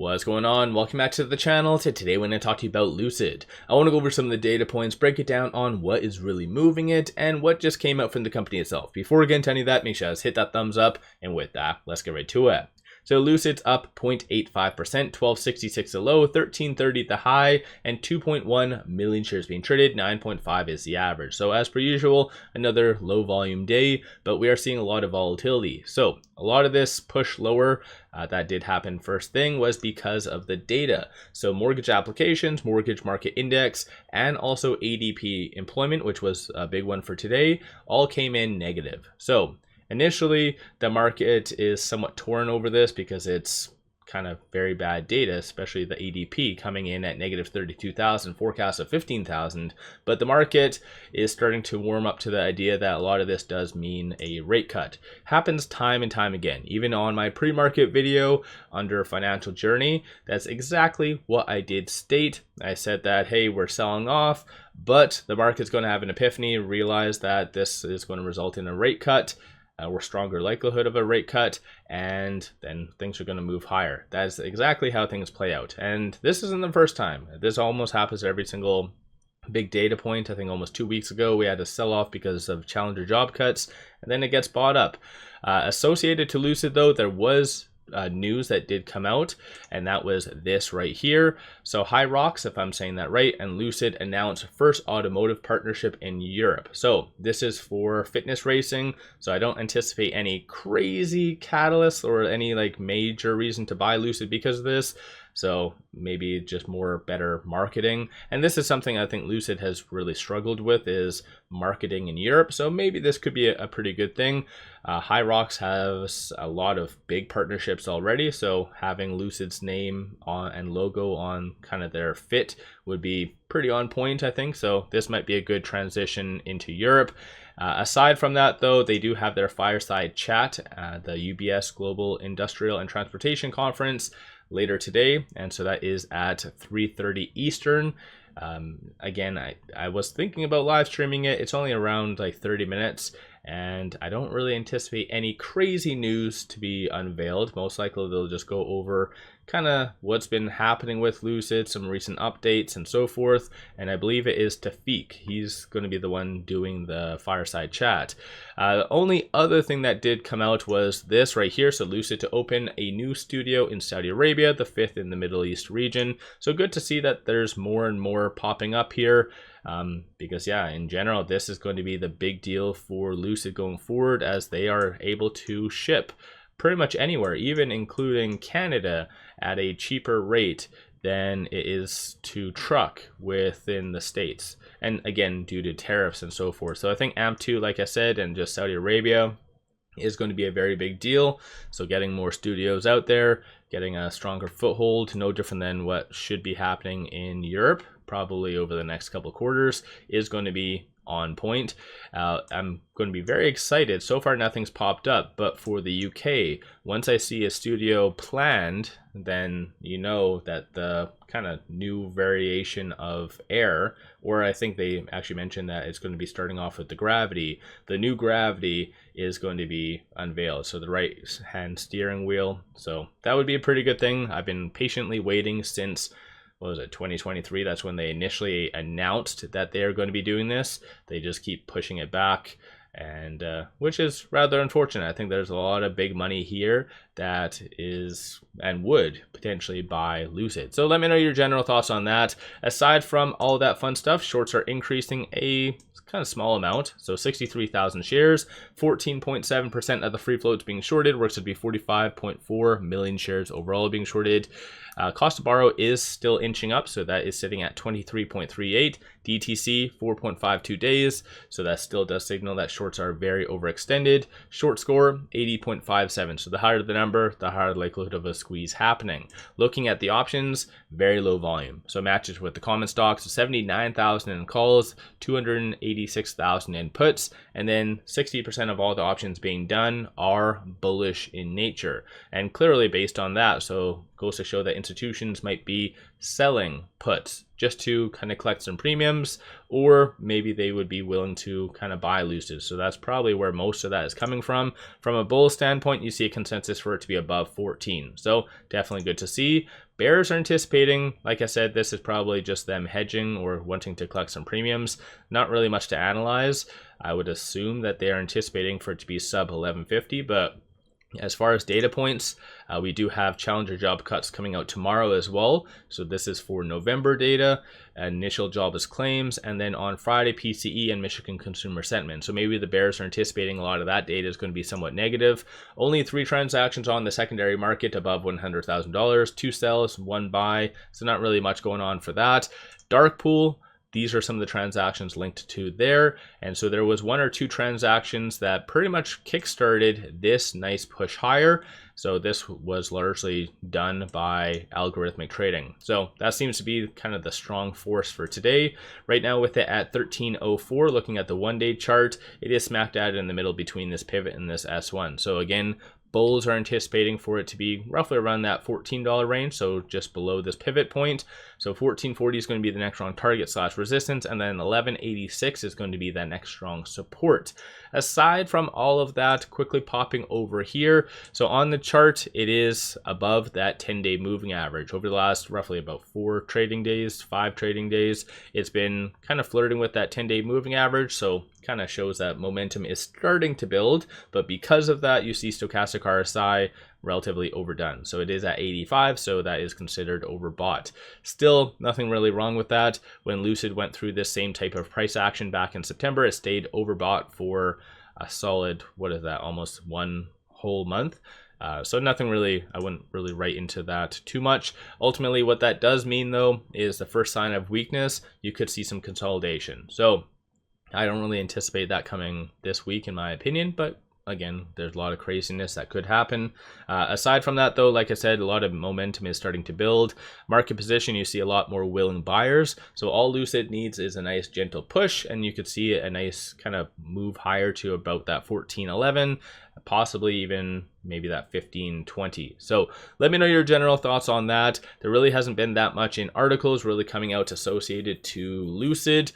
What's going on? Welcome back to the channel. Today we're going to talk to you about Lucid. I want to go over some of the data points, break it down on what is really moving it, and what just came out from the company itself. Before we get into any of that, make sure you guys hit that thumbs up, and with that, let's get right to it. So Lucid's up 0.85%, 1266 the low, 1330 the high, and 2.1 million shares being traded. 9.5 is the average. So as per usual, another low volume day, but we are seeing a lot of volatility. So a lot of this push lower that did happen first thing was because of the data. So mortgage applications, mortgage market index, and also ADP employment, which was a big one for today, all came in negative. So initially, the market is somewhat torn over this because it's kind of very bad data, especially the ADP coming in at negative 32,000, forecast of 15,000. But the market is starting to warm up to the idea that a lot of this does mean a rate cut. Happens time and time again. Even on my pre-market video under Financial Journey, that's exactly what I did state. I said that, hey, we're selling off, but the market's going to have an epiphany, realize that this is going to result in a rate cut. Or stronger likelihood of a rate cut, and then things are going to move higher. That's exactly how things play out. And this isn't the first time. This almost happens every single big data point. I think almost 2 weeks ago, we had to sell off because of challenger job cuts, and then it gets bought up. Associated to Lucid, though, there was news that did come out, and that was this right here. So HYROX, if I'm saying that right, and Lucid announced first automotive partnership in Europe. So this is for fitness racing, so I don't anticipate any crazy catalyst or any like major reason to buy Lucid because of this. So maybe just more better marketing. And this is something I think Lucid has really struggled with, is marketing in Europe. So maybe this could be a pretty good thing. HYROX has a lot of big partnerships already. So having Lucid's name on and logo on kind of their fit would be pretty on point, I think. So this might be a good transition into Europe. Aside from that, though, they do have their fireside chat, the UBS Global Industrial and Transportation Conference later today, and so that is at 3:30 Eastern. Again, I was thinking about live streaming it. It's only around like 30 minutes, and I don't really anticipate any crazy news to be unveiled. Most likely they'll just go over kind of what's been happening with Lucid, some recent updates and so forth. And I believe it is 𝗪𝗓𝗡. He's going to be the one doing the fireside chat. The only other thing that did come out was this right here. So Lucid to open a new studio in Saudi Arabia, the 5th in the Middle East region. So good to see that there's more and more popping up here. Because yeah, in general, this is going to be the big deal for Lucid going forward, as they are able to ship pretty much anywhere, even including Canada, at a cheaper rate than it is to truck within the States. And again, due to tariffs and so forth. So I think AMP2, like I said, and just Saudi Arabia is going to be a very big deal. So getting more studios out there, getting a stronger foothold, no different than what should be happening in Europe, probably over the next couple of quarters, is going to be on point. I'm going to be very excited. So far nothing's popped up, but for the UK, once I see a studio planned, then you know that the kind of new variation of Air, or I think they actually mentioned that it's going to be starting off with the Gravity. The new Gravity is going to be unveiled, so the right hand steering wheel. So that would be a pretty good thing. I've been patiently waiting since, what was it, 2023? That's when they initially announced that they are going to be doing this. They just keep pushing it back, and which is rather unfortunate. I think there's a lot of big money here that is and would potentially buy Lucid. So let me know your general thoughts on that. Aside from all that fun stuff, shorts are increasing a kind of small amount. So 63,000 shares, 14.7% of the free float is being shorted, works to be 45.4 million shares overall being shorted. Cost to borrow is still inching up, so that is sitting at 23.38. DTC 4.52 days, so that still does signal that shorts are very overextended. Short score 80.57, so the higher the number, the higher the likelihood of a squeeze happening. Looking at the options, very low volume, so matches with the common stocks, so 79,000 in calls, 286,000 in puts, and then 60% of all the options being done are bullish in nature, and clearly based on that, so goes to show that institutions might be selling puts just to kind of collect some premiums, or maybe they would be willing to kind of buy Lucid. So that's probably where most of that is coming from. From a bull standpoint, you see a consensus for it to be above 14. So definitely good to see. Bears are anticipating, like I said, this is probably just them hedging or wanting to collect some premiums. Not really much to analyze. I would assume that they are anticipating for it to be sub 1150, but as far as data points, we do have challenger job cuts coming out tomorrow as well. So this is for November data, initial jobless claims, and then on Friday, PCE and Michigan consumer sentiment. So maybe the bears are anticipating a lot of that data is going to be somewhat negative. Only 3 transactions on the secondary market above $100,000, 2 sells, 1 buy. So not really much going on for that. Dark pool. These are some of the transactions linked to there. And so there was 1 or 2 transactions that pretty much kickstarted this nice push higher. So this was largely done by algorithmic trading. So that seems to be kind of the strong force for today. Right now with it at 1304, looking at the 1-day chart, it is smack dab in the middle between this pivot and this S1. So again, bulls are anticipating for it to be roughly around that $14 range, so just below this pivot point. So 1440 is going to be the next strong target / resistance, and then 1186 is going to be that next strong support. Aside from all of that, quickly popping over here, so on the chart, it is above that 10-day moving average. Over the last roughly about 4 trading days, 5 trading days, it's been kind of flirting with that 10-day moving average, so kind of shows that momentum is starting to build. But because of that, you see stochastic RSI relatively overdone. So it is at 85, so that is considered overbought. Still, nothing really wrong with that. When Lucid went through this same type of price action back in September, it stayed overbought for a solid, what is that, almost 1 whole month. So nothing really, I wouldn't really write into that too much. Ultimately, what that does mean though, is the first sign of weakness, you could see some consolidation. So I don't really anticipate that coming this week in my opinion, but again, there's a lot of craziness that could happen. Aside from that though, like I said, a lot of momentum is starting to build. Market position, you see a lot more willing buyers. So all Lucid needs is a nice gentle push, and you could see a nice kind of move higher to about that 1411, possibly even maybe that 1520. So let me know your general thoughts on that. There really hasn't been that much in articles really coming out associated to Lucid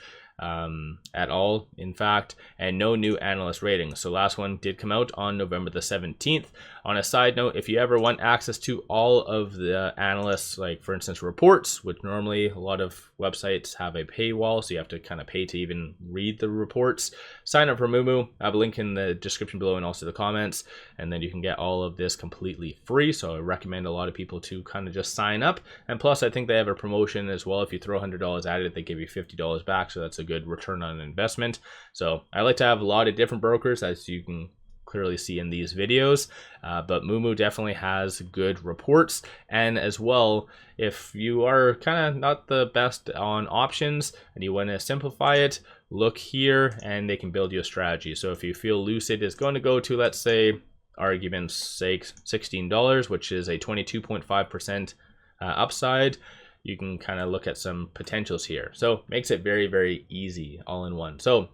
at all, in fact, and no new analyst ratings. So last one did come out on November the 17th. On a side note, if you ever want access to all of the analysts, like for instance reports, which normally a lot of websites have a paywall, so you have to kind of pay to even read the reports, sign up for Moomoo. I have a link in the description below and also the comments, and then you can get all of this completely free. So I recommend a lot of people to kind of just sign up. And plus, I think they have a promotion as well. If you throw $100 at it, they give you $50 back, so that's a good return on investment. So I like to have a lot of different brokers, as you can clearly see in these videos, but Moomoo definitely has good reports. And as well, if you are kind of not the best on options and you want to simplify it, look here and they can build you a strategy. So if you feel Lucid is going to go to, let's say, argument's sake, $16, which is a 22.5% upside, you can kind of look at some potentials here. So makes it very, very easy all in one. So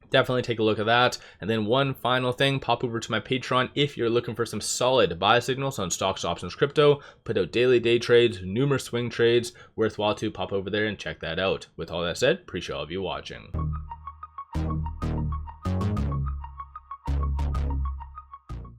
definitely take a look at that. And then one final thing, pop over to my Patreon if you're looking for some solid buy signals on stocks, options, crypto. Put out daily day trades, numerous swing trades, worthwhile to pop over there and check that out. With all that said, appreciate all of you watching.